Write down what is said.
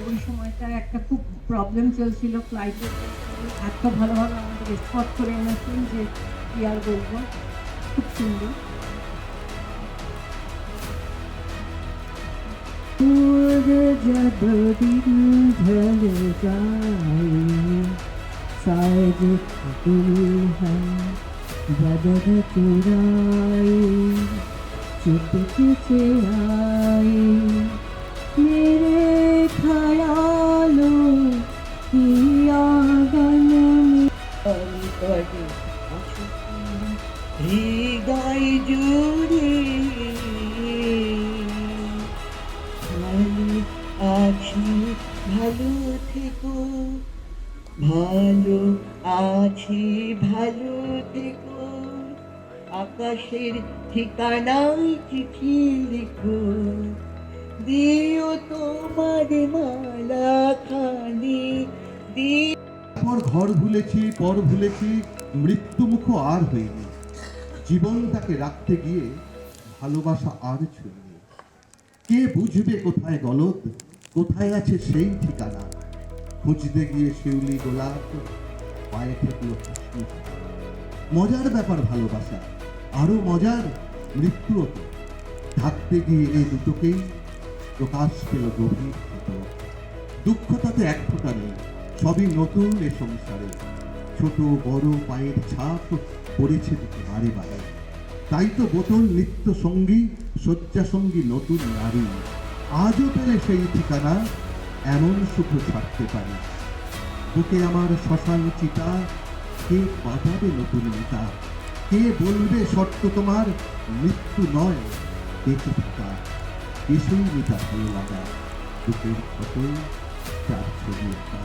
ওই সময়টা একটা খুব প্রবলেম চলছিল ফ্লাইটে। এত ভালো ভালো আমাদের স্পট করে এনেছেন যে কি আর বলবো, খুব সুন্দর। जब दिन ढल जाए साज दुल्हन बदन चुराए चुपके से आए मेरे ख्यालों की आंगन में करे হৃদয় জুড়ে ভালো আছি, ভালো থেকো, ভালো আছি, ভালো থেকো, আকাশের ঠিকানায় চিঠি লিখো, দিও তোমার মালা খানি দিও। পর ঘর ভুলেছি, পর ভুলেছি, মৃত্যুমুখ আর হইনি। জীবনটাকে রাখতে গিয়ে ভালোবাসা আর ছুঁইনি। কে বুঝবে কোথায় গলদ, কোথায় আছে সেই ঠিকানা। খুঁজতে গিয়ে শিউলি গোলাপ পায়ে ঠেকলো হাসি। মজার ব্যাপার ভালোবাসা, আরো মজার মৃত্যুও তো। থাকতে গিয়ে এই দুটোকেই প্রকাশ পেল গভীর ক্ষত। দুঃখ তাতে এক ফোঁটা নেই, সবই নতুন এ সংসারে। ছোট বড় পায়ের ছাপ পড়েছে দুটো বারে বারে। তাই তো বোতল নিত্য সঙ্গী, শয্যা সঙ্গী নতুন নারী। আজও পেলে সেই ঠিকানা, এমন সুখ ছাড়তে পারি। বুকে আমার শ্মশান চিতা, কে বাজাবে নতুন মিতা। কে বলবে শর্ত তোমার মৃত্যু নয় বেঁচে থাকা। কিছুই মিতা ভালো লাগা, বুকের ক্ষত, চার ছবি একা।